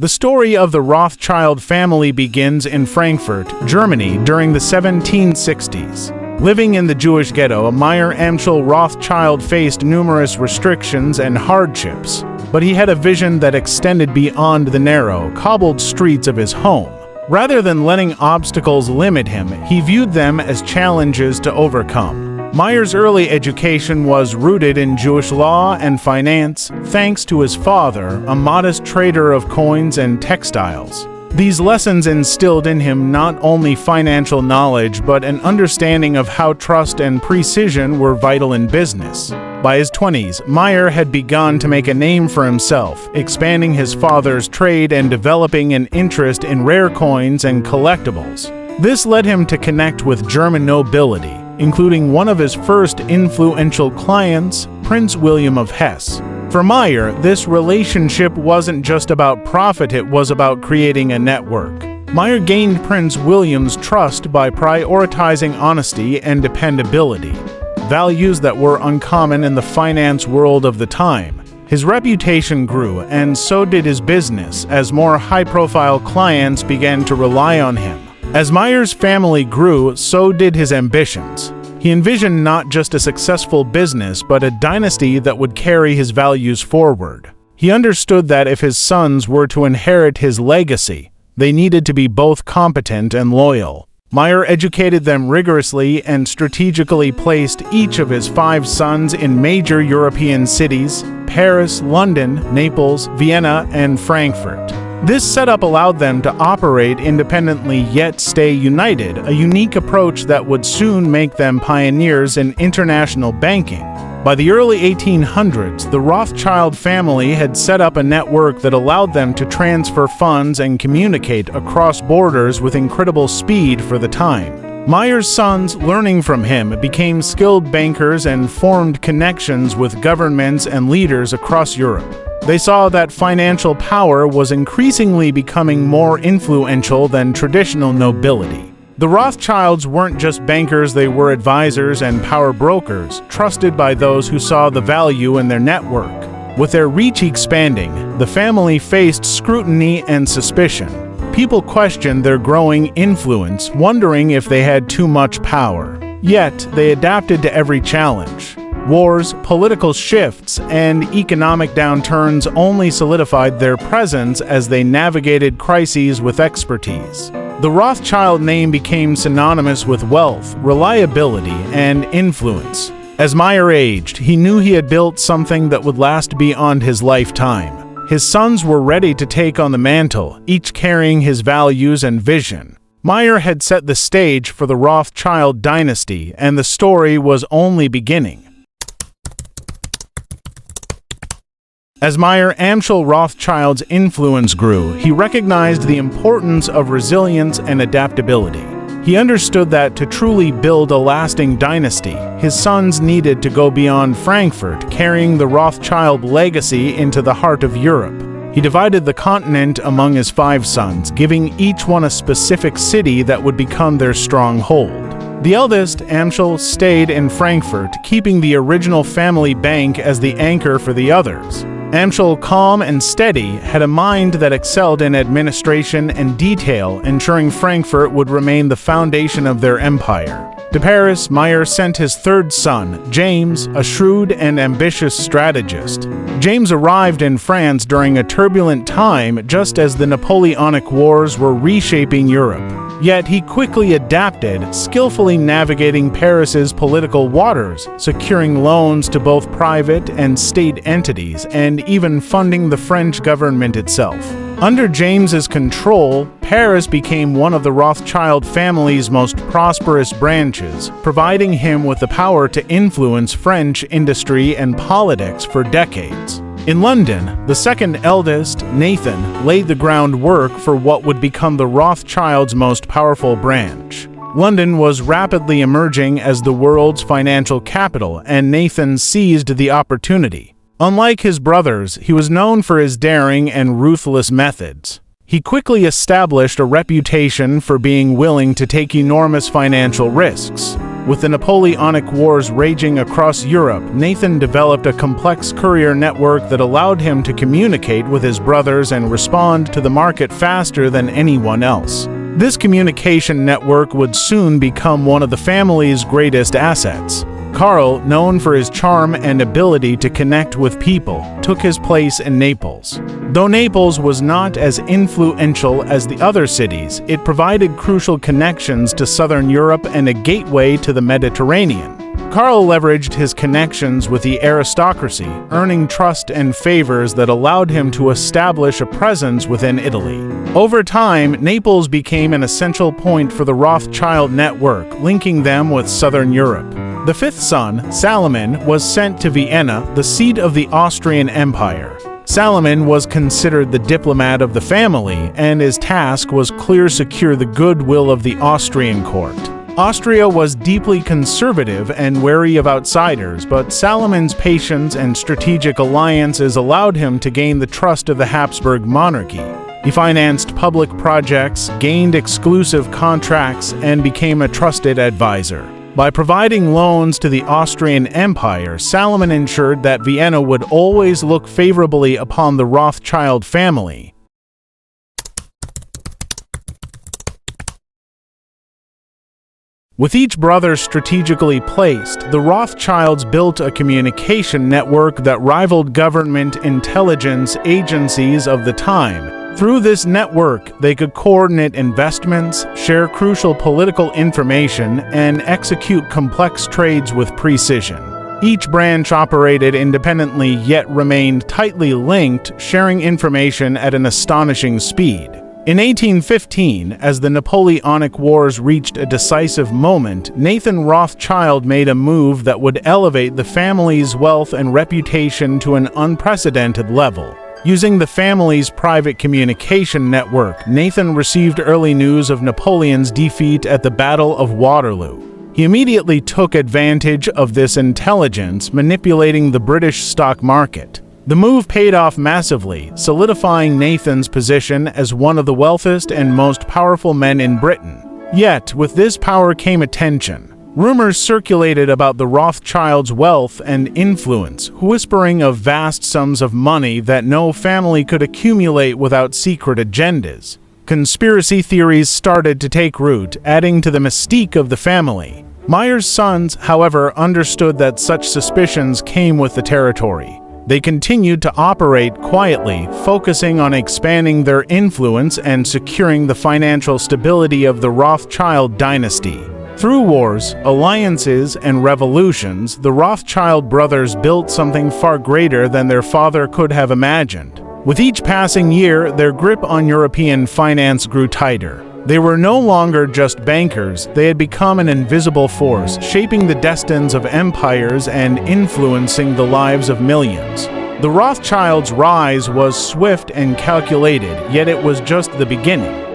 The story of the Rothschild family begins in Frankfurt, Germany during the 1760s. Living in the Jewish ghetto, Meyer Amschel Rothschild faced numerous restrictions and hardships, but he had a vision that extended beyond the narrow, cobbled streets of his home. Rather than letting obstacles limit him, he viewed them as challenges to overcome. Meyer's early education was rooted in Jewish law and finance, thanks to his father, a modest trader of coins and textiles. These lessons instilled in him not only financial knowledge but an understanding of how trust and precision were vital in business. By his 20s, Meyer had begun to make a name for himself, expanding his father's trade and developing an interest in rare coins and collectibles. This led him to connect with German nobility, including one of his first influential clients, Prince William of Hesse. For Meyer, this relationship wasn't just about profit, it was about creating a network. Meyer gained Prince William's trust by prioritizing honesty and dependability, values that were uncommon in the finance world of the time. His reputation grew, and so did his business, as more high-profile clients began to rely on him. As Meyer's family grew, so did his ambitions. He envisioned not just a successful business, but a dynasty that would carry his values forward. He understood that if his sons were to inherit his legacy, they needed to be both competent and loyal. Meyer educated them rigorously and strategically placed each of his 5 sons in major European cities: Paris, London, Naples, Vienna, and Frankfurt. This setup allowed them to operate independently yet stay united, a unique approach that would soon make them pioneers in international banking. By the early 1800s, the Rothschild family had set up a network that allowed them to transfer funds and communicate across borders with incredible speed for the time. Meyer's sons, learning from him, became skilled bankers and formed connections with governments and leaders across Europe. They saw that financial power was increasingly becoming more influential than traditional nobility. The Rothschilds weren't just bankers, they were advisors and power brokers, trusted by those who saw the value in their network. With their reach expanding, the family faced scrutiny and suspicion. People questioned their growing influence, wondering if they had too much power. Yet, they adapted to every challenge. Wars, political shifts, and economic downturns only solidified their presence as they navigated crises with expertise. The Rothschild name became synonymous with wealth, reliability, and influence. As Meyer aged, he knew he had built something that would last beyond his lifetime. His sons were ready to take on the mantle, each carrying his values and vision. Meyer had set the stage for the Rothschild dynasty, and the story was only beginning. As Meyer Amschel Rothschild's influence grew, he recognized the importance of resilience and adaptability. He understood that to truly build a lasting dynasty, his sons needed to go beyond Frankfurt, carrying the Rothschild legacy into the heart of Europe. He divided the continent among his 5 sons, giving each one a specific city that would become their stronghold. The eldest, Amschel, stayed in Frankfurt, keeping the original family bank as the anchor for the others. Amschel, calm and steady, had a mind that excelled in administration and detail, ensuring Frankfurt would remain the foundation of their empire. To Paris, Meyer sent his 3rd son, James, a shrewd and ambitious strategist. James arrived in France during a turbulent time, just as the Napoleonic Wars were reshaping Europe. Yet he quickly adapted, skillfully navigating Paris's political waters, securing loans to both private and state entities, and even funding the French government itself. Under James's control, Paris became one of the Rothschild family's most prosperous branches, providing him with the power to influence French industry and politics for decades. In London, the second eldest, Nathan, laid the groundwork for what would become the Rothschilds' most powerful branch. London was rapidly emerging as the world's financial capital, and Nathan seized the opportunity. Unlike his brothers, he was known for his daring and ruthless methods. He quickly established a reputation for being willing to take enormous financial risks. With the Napoleonic Wars raging across Europe, Nathan developed a complex courier network that allowed him to communicate with his brothers and respond to the market faster than anyone else. This communication network would soon become one of the family's greatest assets. Karl, known for his charm and ability to connect with people, took his place in Naples. Though Naples was not as influential as the other cities, it provided crucial connections to southern Europe and a gateway to the Mediterranean. Karl leveraged his connections with the aristocracy, earning trust and favors that allowed him to establish a presence within Italy. Over time, Naples became an essential point for the Rothschild network, linking them with southern Europe. The fifth son, Salomon, was sent to Vienna, the seat of the Austrian Empire. Salomon was considered the diplomat of the family, and his task was clear to secure the goodwill of the Austrian court. Austria was deeply conservative and wary of outsiders, but Salomon's patience and strategic alliances allowed him to gain the trust of the Habsburg monarchy. He financed public projects, gained exclusive contracts, and became a trusted advisor. By providing loans to the Austrian Empire, Salomon ensured that Vienna would always look favorably upon the Rothschild family. With each brother strategically placed, the Rothschilds built a communication network that rivaled government intelligence agencies of the time. Through this network, they could coordinate investments, share crucial political information, and execute complex trades with precision. Each branch operated independently yet remained tightly linked, sharing information at an astonishing speed. In 1815, as the Napoleonic Wars reached a decisive moment, Nathan Rothschild made a move that would elevate the family's wealth and reputation to an unprecedented level. Using the family's private communication network, Nathan received early news of Napoleon's defeat at the Battle of Waterloo. He immediately took advantage of this intelligence, manipulating the British stock market. The move paid off massively, solidifying Nathan's position as one of the wealthiest and most powerful men in Britain. Yet, with this power came attention. Rumors circulated about the Rothschilds' wealth and influence, whispering of vast sums of money that no family could accumulate without secret agendas. Conspiracy theories started to take root, adding to the mystique of the family. Meyer's sons, however, understood that such suspicions came with the territory. They continued to operate quietly, focusing on expanding their influence and securing the financial stability of the Rothschild dynasty. Through wars, alliances, and revolutions, the Rothschild brothers built something far greater than their father could have imagined. With each passing year, their grip on European finance grew tighter. They were no longer just bankers, they had become an invisible force, shaping the destinies of empires and influencing the lives of millions. The Rothschilds' rise was swift and calculated, yet it was just the beginning.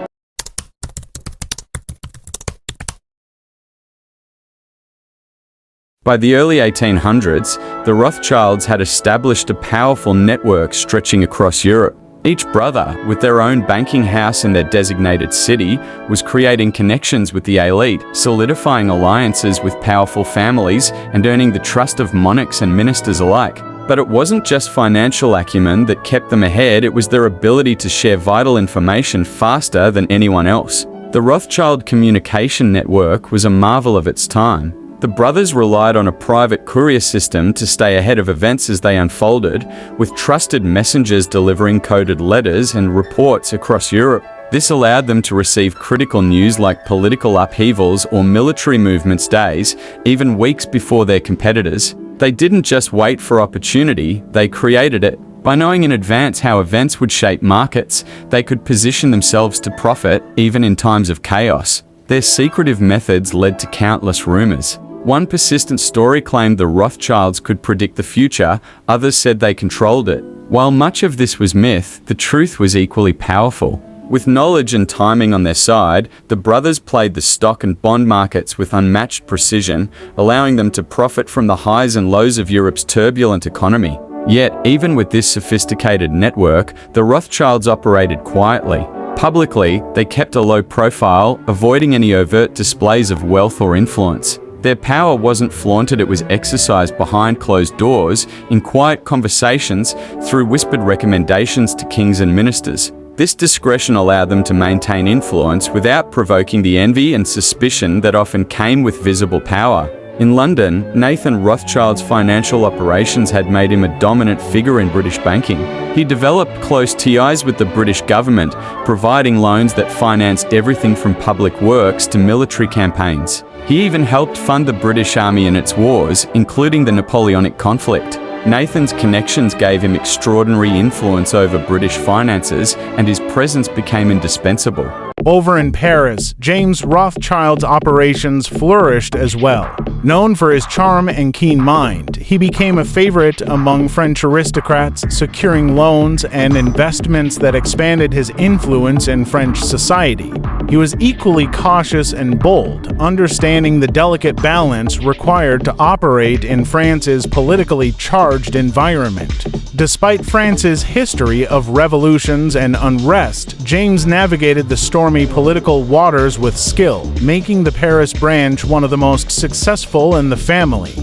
By the early 1800s, the Rothschilds had established a powerful network stretching across Europe. Each brother, with their own banking house in their designated city, was creating connections with the elite, solidifying alliances with powerful families, and earning the trust of monarchs and ministers alike. But it wasn't just financial acumen that kept them ahead, it was their ability to share vital information faster than anyone else. The Rothschild communication network was a marvel of its time. The brothers relied on a private courier system to stay ahead of events as they unfolded, with trusted messengers delivering coded letters and reports across Europe. This allowed them to receive critical news like political upheavals or military movements days, even weeks before their competitors. They didn't just wait for opportunity, they created it. By knowing in advance how events would shape markets, they could position themselves to profit even in times of chaos. Their secretive methods led to countless rumors. One persistent story claimed the Rothschilds could predict the future, others said they controlled it. While much of this was myth, the truth was equally powerful. With knowledge and timing on their side, the brothers played the stock and bond markets with unmatched precision, allowing them to profit from the highs and lows of Europe's turbulent economy. Yet, even with this sophisticated network, the Rothschilds operated quietly. Publicly, they kept a low profile, avoiding any overt displays of wealth or influence. Their power wasn't flaunted, it was exercised behind closed doors, in quiet conversations, through whispered recommendations to kings and ministers. This discretion allowed them to maintain influence without provoking the envy and suspicion that often came with visible power. In London, Nathan Rothschild's financial operations had made him a dominant figure in British banking. He developed close ties with the British government, providing loans that financed everything from public works to military campaigns. He even helped fund the British Army in its wars, including the Napoleonic conflict. Nathan's connections gave him extraordinary influence over British finances, and his presence became indispensable. Over in Paris, James Rothschild's operations flourished as well. Known for his charm and keen mind, he became a favorite among French aristocrats, securing loans and investments that expanded his influence in French society. He was equally cautious and bold, understanding the delicate balance required to operate in France's politically charged environment. Despite France's history of revolutions and unrest, James navigated the stormy political waters with skill, making the Paris branch one of the most successful in the family.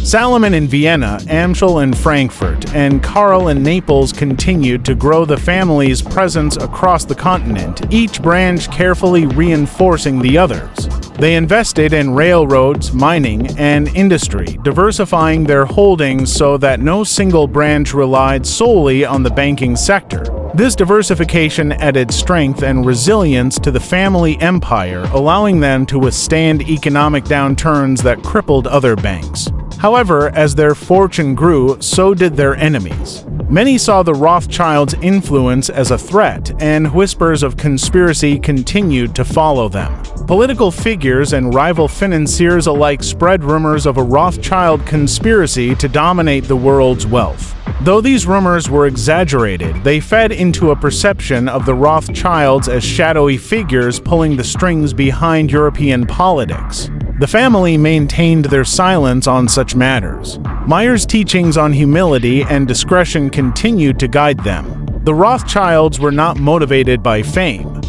Salomon in Vienna, Amschel in Frankfurt, and Karl in Naples continued to grow the family's presence across the continent, each branch carefully reinforcing the others. They invested in railroads, mining, and industry, diversifying their holdings so that no single branch relied solely on the banking sector. This diversification added strength and resilience to the family empire, allowing them to withstand economic downturns that crippled other banks. However, as their fortune grew, so did their enemies. Many saw the Rothschilds' influence as a threat, and whispers of conspiracy continued to follow them. Political figures and rival financiers alike spread rumors of a Rothschild conspiracy to dominate the world's wealth. Though these rumors were exaggerated, they fed into a perception of the Rothschilds as shadowy figures pulling the strings behind European politics. The family maintained their silence on such matters. Meyer's teachings on humility and discretion continued to guide them. The Rothschilds were not motivated by fame.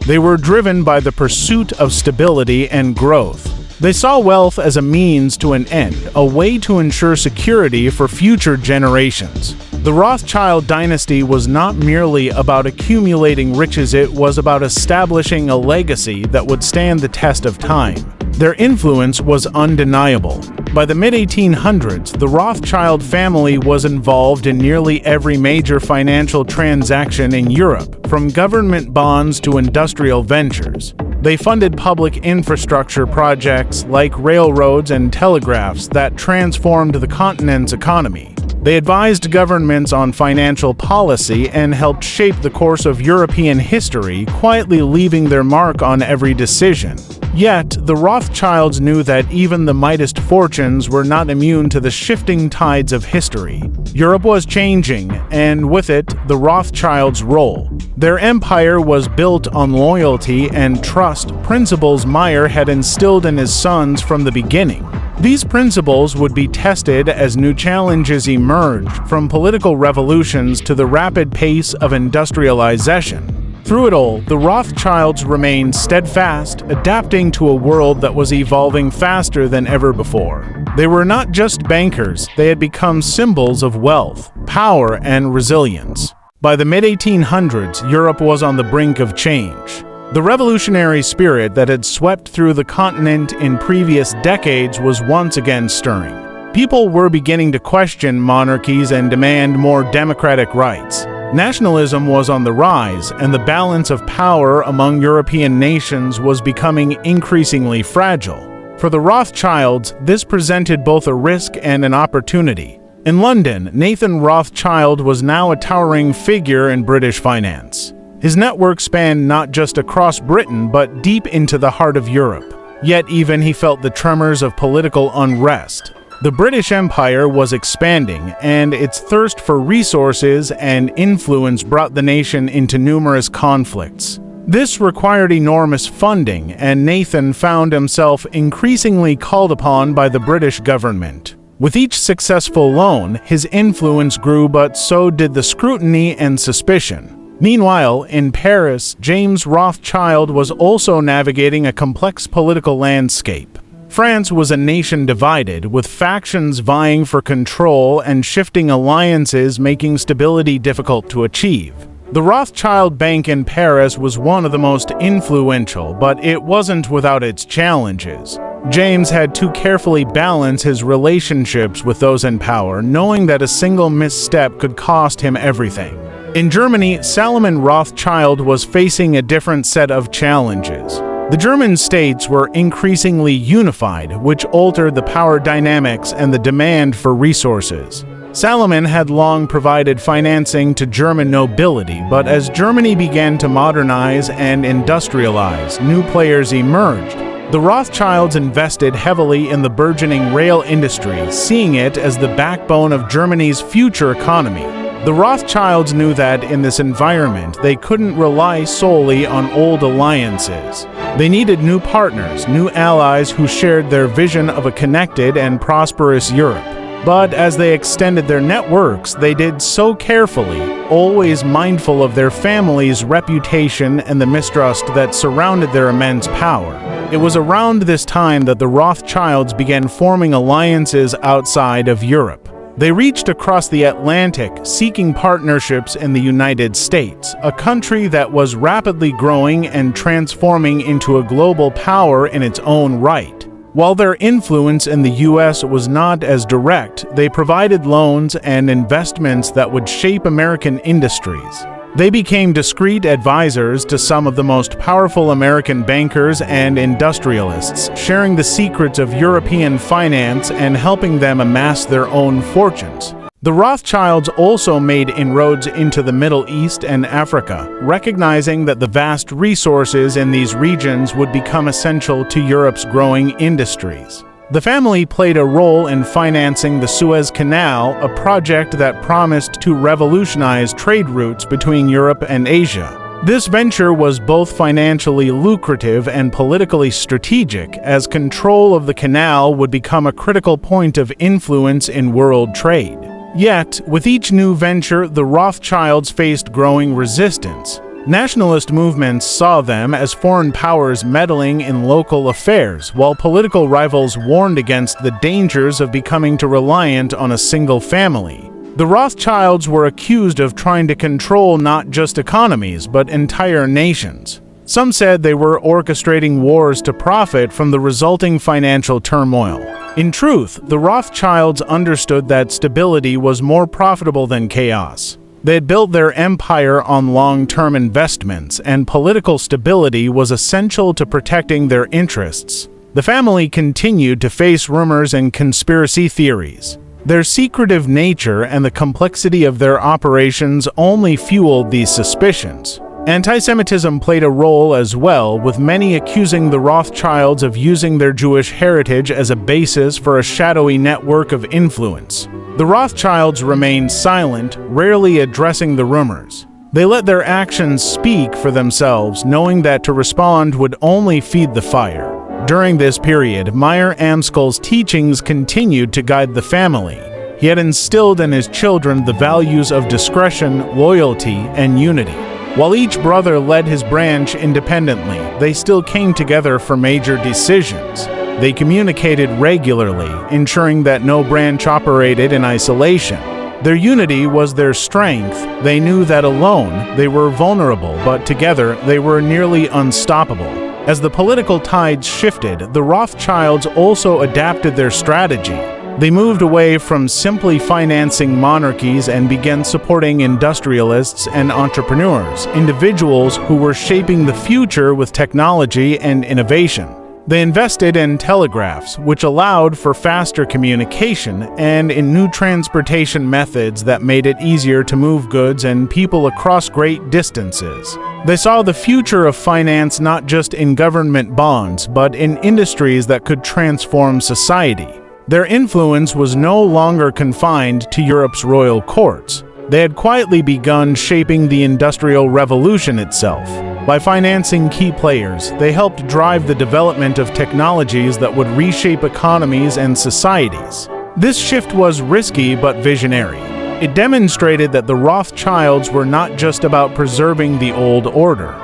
They were driven by the pursuit of stability and growth. They saw wealth as a means to an end, a way to ensure security for future generations. The Rothschild dynasty was not merely about accumulating riches, it was about establishing a legacy that would stand the test of time. Their influence was undeniable. By the mid-1800s, the Rothschild family was involved in nearly every major financial transaction in Europe, from government bonds to industrial ventures. They funded public infrastructure projects like railroads and telegraphs that transformed the continent's economy. They advised governments on financial policy and helped shape the course of European history, quietly leaving their mark on every decision. Yet, the Rothschilds knew that even the mightiest fortunes were not immune to the shifting tides of history. Europe was changing, and with it, the Rothschilds' role. Their empire was built on loyalty and trust, principles Meyer had instilled in his sons from the beginning. These principles would be tested as new challenges emerged, from political revolutions to the rapid pace of industrialization. Through it all, the Rothschilds remained steadfast, adapting to a world that was evolving faster than ever before. They were not just bankers, they had become symbols of wealth, power, and resilience. By the mid-1800s, Europe was on the brink of change. The revolutionary spirit that had swept through the continent in previous decades was once again stirring. People were beginning to question monarchies and demand more democratic rights. Nationalism was on the rise, and the balance of power among European nations was becoming increasingly fragile. For the Rothschilds, this presented both a risk and an opportunity. In London, Nathan Rothschild was now a towering figure in British finance. His network spanned not just across Britain, but deep into the heart of Europe. Yet even he felt the tremors of political unrest. The British Empire was expanding, and its thirst for resources and influence brought the nation into numerous conflicts. This required enormous funding, and Nathan found himself increasingly called upon by the British government. With each successful loan, his influence grew, but so did the scrutiny and suspicion. Meanwhile, in Paris, James Rothschild was also navigating a complex political landscape. France was a nation divided, with factions vying for control and shifting alliances making stability difficult to achieve. The Rothschild Bank in Paris was one of the most influential, but it wasn't without its challenges. James had to carefully balance his relationships with those in power, knowing that a single misstep could cost him everything. In Germany, Salomon Rothschild was facing a different set of challenges. The German states were increasingly unified, which altered the power dynamics and the demand for resources. Salomon had long provided financing to German nobility, but as Germany began to modernize and industrialize, new players emerged. The Rothschilds invested heavily in the burgeoning rail industry, seeing it as the backbone of Germany's future economy. The Rothschilds knew that in this environment, they couldn't rely solely on old alliances. They needed new partners, new allies who shared their vision of a connected and prosperous Europe. But as they extended their networks, they did so carefully, always mindful of their family's reputation and the mistrust that surrounded their immense power. It was around this time that the Rothschilds began forming alliances outside of Europe. They reached across the Atlantic, seeking partnerships in the United States, a country that was rapidly growing and transforming into a global power in its own right. While their influence in the U.S. was not as direct, they provided loans and investments that would shape American industries. They became discreet advisors to some of the most powerful American bankers and industrialists, sharing the secrets of European finance and helping them amass their own fortunes. The Rothschilds also made inroads into the Middle East and Africa, recognizing that the vast resources in these regions would become essential to Europe's growing industries. The family played a role in financing the Suez Canal, a project that promised to revolutionize trade routes between Europe and Asia. This venture was both financially lucrative and politically strategic, as control of the canal would become a critical point of influence in world trade. Yet, with each new venture, the Rothschilds faced growing resistance. Nationalist movements saw them as foreign powers meddling in local affairs, while political rivals warned against the dangers of becoming too reliant on a single family. The Rothschilds were accused of trying to control not just economies, but entire nations. Some said they were orchestrating wars to profit from the resulting financial turmoil. In truth, the Rothschilds understood that stability was more profitable than chaos. They had built their empire on long-term investments, and political stability was essential to protecting their interests. The family continued to face rumors and conspiracy theories. Their secretive nature and the complexity of their operations only fueled these suspicions. Anti-Semitism played a role as well, with many accusing the Rothschilds of using their Jewish heritage as a basis for a shadowy network of influence. The Rothschilds remained silent, rarely addressing the rumors. They let their actions speak for themselves, knowing that to respond would only feed the fire. During this period, Meyer Amskel's teachings continued to guide the family. He had instilled in his children the values of discretion, loyalty, and unity. While each brother led his branch independently, they still came together for major decisions. They communicated regularly, ensuring that no branch operated in isolation. Their unity was their strength. They knew that alone they were vulnerable, but together they were nearly unstoppable. As the political tides shifted, the Rothschilds also adapted their strategy. They moved away from simply financing monarchies and began supporting industrialists and entrepreneurs, individuals who were shaping the future with technology and innovation. They invested in telegraphs, which allowed for faster communication, and in new transportation methods that made it easier to move goods and people across great distances. They saw the future of finance not just in government bonds, but in industries that could transform society. Their influence was no longer confined to Europe's royal courts. They had quietly begun shaping the Industrial Revolution itself. By financing key players, they helped drive the development of technologies that would reshape economies and societies. This shift was risky but visionary. It demonstrated that the Rothschilds were not just about preserving the old order.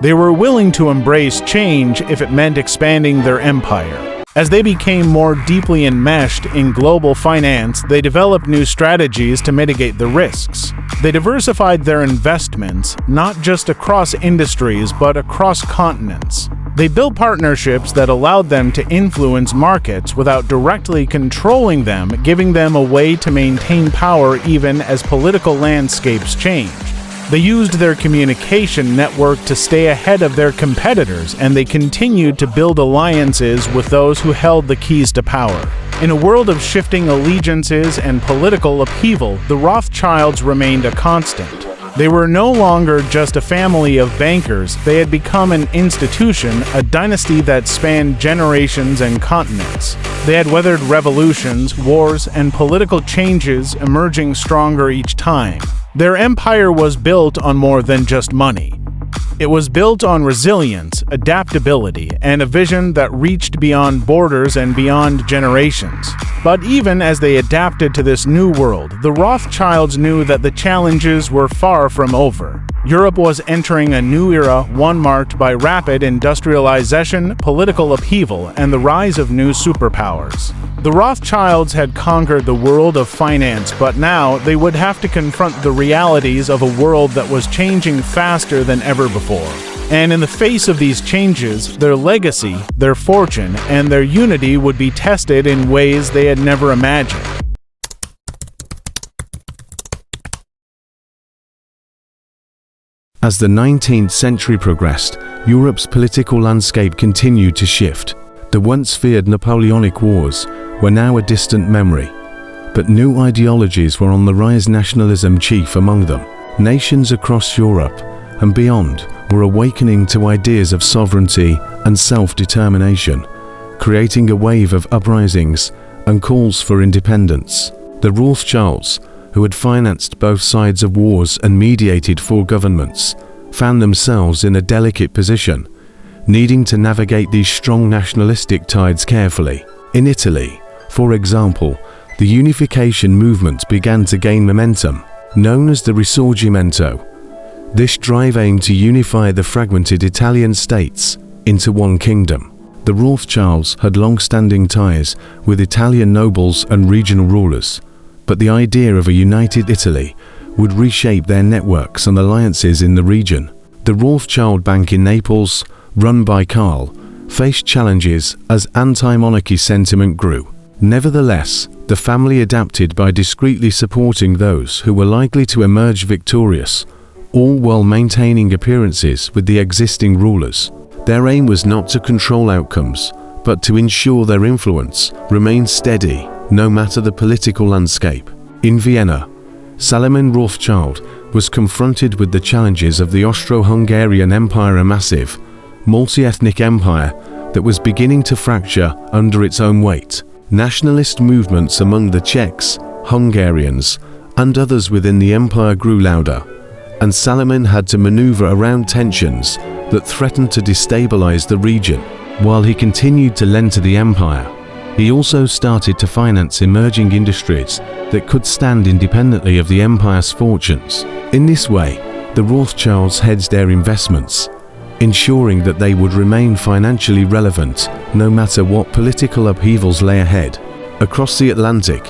They were willing to embrace change if it meant expanding their empire. As they became more deeply enmeshed in global finance, they developed new strategies to mitigate the risks. They diversified their investments, not just across industries, but across continents. They built partnerships that allowed them to influence markets without directly controlling them, giving them a way to maintain power even as political landscapes changed. They used their communication network to stay ahead of their competitors, and they continued to build alliances with those who held the keys to power. In a world of shifting allegiances and political upheaval, the Rothschilds remained a constant. They were no longer just a family of bankers, they had become an institution, a dynasty that spanned generations and continents. They had weathered revolutions, wars, and political changes, emerging stronger each time. Their empire was built on more than just money. It was built on resilience, adaptability, and a vision that reached beyond borders and beyond generations. But even as they adapted to this new world, the Rothschilds knew that the challenges were far from over. Europe was entering a new era, one marked by rapid industrialization, political upheaval, and the rise of new superpowers. The Rothschilds had conquered the world of finance, but now they would have to confront the realities of a world that was changing faster than ever before. And in the face of these changes, their legacy, their fortune, and their unity would be tested in ways they had never imagined. As the 19th century progressed, Europe's political landscape continued to shift. The once feared Napoleonic Wars were now a distant memory, but new ideologies were on the rise, nationalism chief among them. Nations across Europe and beyond were awakening to ideas of sovereignty and self-determination, creating a wave of uprisings and calls for independence. The Rothschilds, who had financed both sides of wars and mediated for governments, found themselves in a delicate position, needing to navigate these strong nationalistic tides carefully. In Italy, for example, the unification movement began to gain momentum, known as the Risorgimento. This drive aimed to unify the fragmented Italian states into one kingdom. The Rothschilds had long-standing ties with Italian nobles and regional rulers, but the idea of a united Italy would reshape their networks and alliances in the region. The Rothschild Bank in Naples, run by Karl, faced challenges as anti-monarchy sentiment grew. Nevertheless, the family adapted by discreetly supporting those who were likely to emerge victorious, all while maintaining appearances with the existing rulers. Their aim was not to control outcomes, but to ensure their influence remained steady no matter the political landscape. In Vienna, Salomon Rothschild was confronted with the challenges of the Austro-Hungarian Empire, a massive, multi-ethnic empire that was beginning to fracture under its own weight. Nationalist movements among the Czechs, Hungarians, and others within the empire grew louder, and Salomon had to maneuver around tensions that threatened to destabilize the region. While he continued to lend to the empire, he also started to finance emerging industries that could stand independently of the empire's fortunes. In this way, the Rothschilds hedged their investments, ensuring that they would remain financially relevant no matter what political upheavals lay ahead. Across the Atlantic,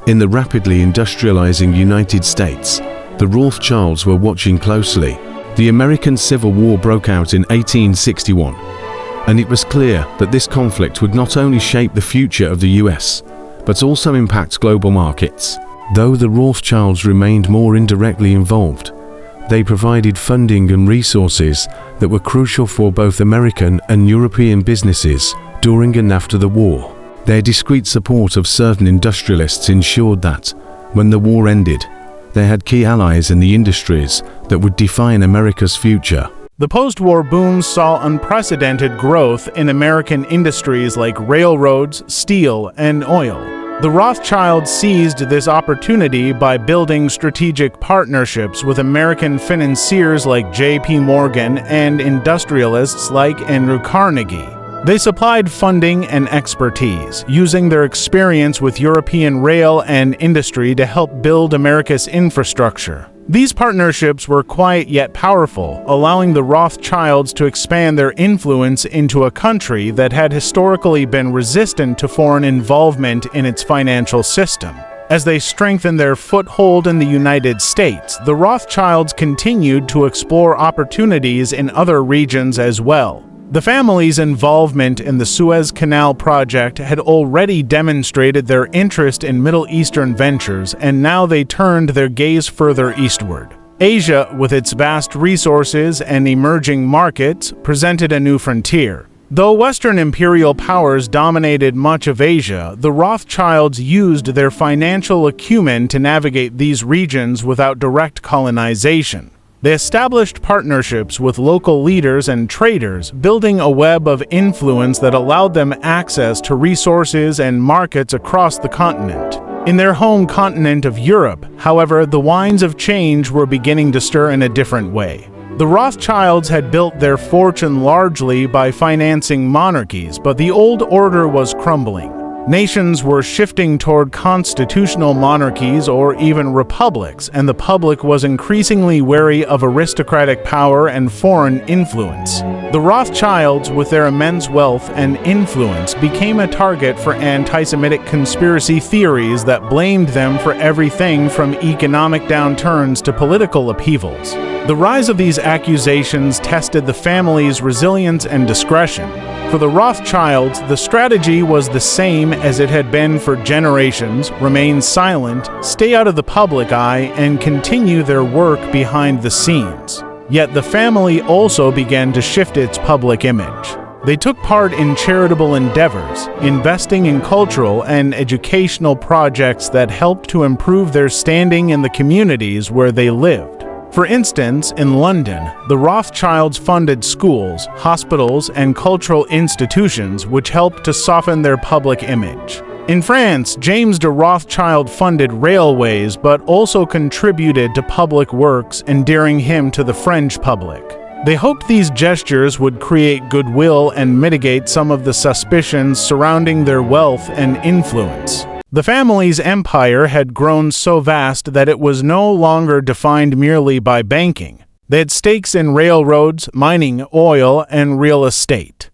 in the rapidly industrializing United States, the Rothschilds were watching closely. The American Civil War broke out in 1861. And it was clear that this conflict would not only shape the future of the US, but also impact global markets. Though the Rothschilds remained more indirectly involved, they provided funding and resources that were crucial for both American and European businesses during and after the war. Their discreet support of certain industrialists ensured that, when the war ended, they had key allies in the industries that would define America's future. The post-war boom saw unprecedented growth in American industries like railroads, steel, and oil. The Rothschilds seized this opportunity by building strategic partnerships with American financiers like J.P. Morgan and industrialists like Andrew Carnegie. They supplied funding and expertise, using their experience with European rail and industry to help build America's infrastructure. These partnerships were quiet yet powerful, allowing the Rothschilds to expand their influence into a country that had historically been resistant to foreign involvement in its financial system. As they strengthened their foothold in the United States, the Rothschilds continued to explore opportunities in other regions as well. The family's involvement in the Suez Canal project had already demonstrated their interest in Middle Eastern ventures, and now they turned their gaze further eastward. Asia, with its vast resources and emerging markets, presented a new frontier. Though Western imperial powers dominated much of Asia, the Rothschilds used their financial acumen to navigate these regions without direct colonization. They established partnerships with local leaders and traders, building a web of influence that allowed them access to resources and markets across the continent. In their home continent of Europe, however, the winds of change were beginning to stir in a different way. The Rothschilds had built their fortune largely by financing monarchies, but the old order was crumbling. Nations were shifting toward constitutional monarchies or even republics, and the public was increasingly wary of aristocratic power and foreign influence. The Rothschilds, with their immense wealth and influence, became a target for anti-Semitic conspiracy theories that blamed them for everything from economic downturns to political upheavals. The rise of these accusations tested the family's resilience and discretion. For the Rothschilds, the strategy was the same as it had been for generations: remain silent, stay out of the public eye, and continue their work behind the scenes. Yet the family also began to shift its public image. They took part in charitable endeavors, investing in cultural and educational projects that helped to improve their standing in the communities where they lived. For instance, in London, the Rothschilds funded schools, hospitals, and cultural institutions, which helped to soften their public image. In France, James de Rothschild funded railways but also contributed to public works, endearing him to the French public. They hoped these gestures would create goodwill and mitigate some of the suspicions surrounding their wealth and influence. The family's empire had grown so vast that it was no longer defined merely by banking. They had stakes in railroads, mining, oil, and real estate.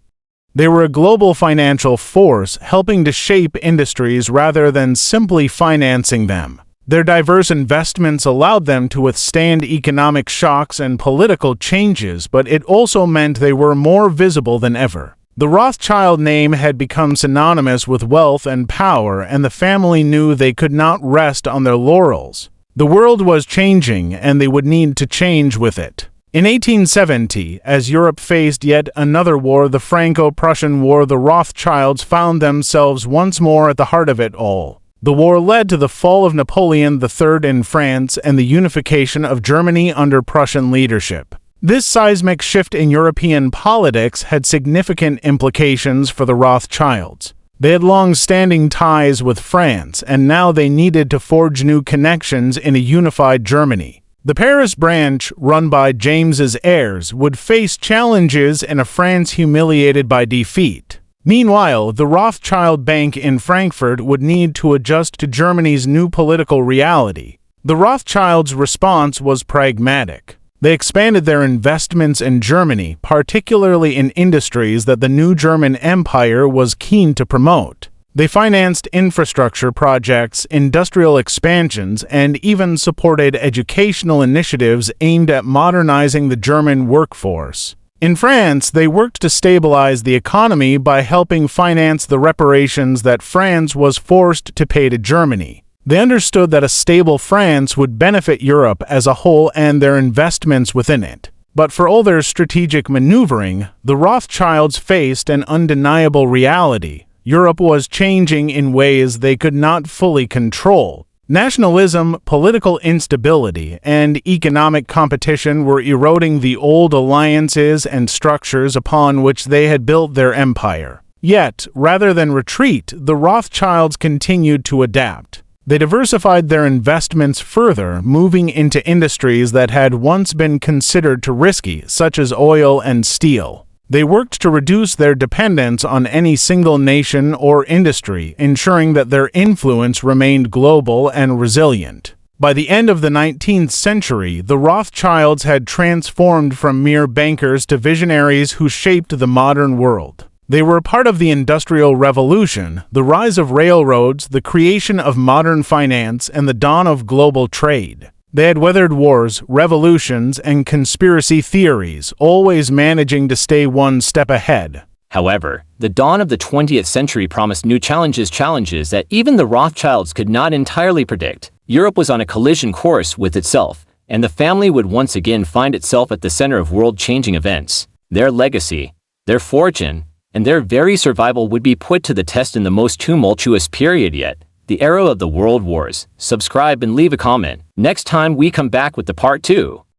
They were a global financial force, helping to shape industries rather than simply financing them. Their diverse investments allowed them to withstand economic shocks and political changes, but it also meant they were more visible than ever. The Rothschild name had become synonymous with wealth and power, and the family knew they could not rest on their laurels. The world was changing, and they would need to change with it. In 1870, as Europe faced yet another war, the Franco-Prussian War, the Rothschilds found themselves once more at the heart of it all. The war led to the fall of Napoleon III in France and the unification of Germany under Prussian leadership. This seismic shift in European politics had significant implications for the Rothschilds. They had long-standing ties with France, and now they needed to forge new connections in a unified Germany. The Paris branch, run by James's heirs, would face challenges in a France humiliated by defeat. Meanwhile, the Rothschild Bank in Frankfurt would need to adjust to Germany's new political reality. The Rothschilds' response was pragmatic. They expanded their investments in Germany, particularly in industries that the new German Empire was keen to promote. They financed infrastructure projects, industrial expansions, and even supported educational initiatives aimed at modernizing the German workforce. In France, they worked to stabilize the economy by helping finance the reparations that France was forced to pay to Germany. They understood that a stable France would benefit Europe as a whole and their investments within it. But for all their strategic maneuvering, the Rothschilds faced an undeniable reality. Europe was changing in ways they could not fully control. Nationalism, political instability, and economic competition were eroding the old alliances and structures upon which they had built their empire. Yet, rather than retreat, the Rothschilds continued to adapt. They diversified their investments further, moving into industries that had once been considered too risky, such as oil and steel. They worked to reduce their dependence on any single nation or industry, ensuring that their influence remained global and resilient. By the end of the 19th century, the Rothschilds had transformed from mere bankers to visionaries who shaped the modern world. They were part of the Industrial Revolution, the rise of railroads, the creation of modern finance, and the dawn of global trade. They had weathered wars, revolutions, and conspiracy theories, always managing to stay one step ahead. However, the dawn of the 20th century promised new challenges that even the Rothschilds could not entirely predict. Europe was on a collision course with itself, and the family would once again find itself at the center of world-changing events. Their legacy, their fortune, and their very survival would be put to the test in the most tumultuous period yet, the era of the World Wars. Subscribe and leave a comment. Next time we come back with the part 2.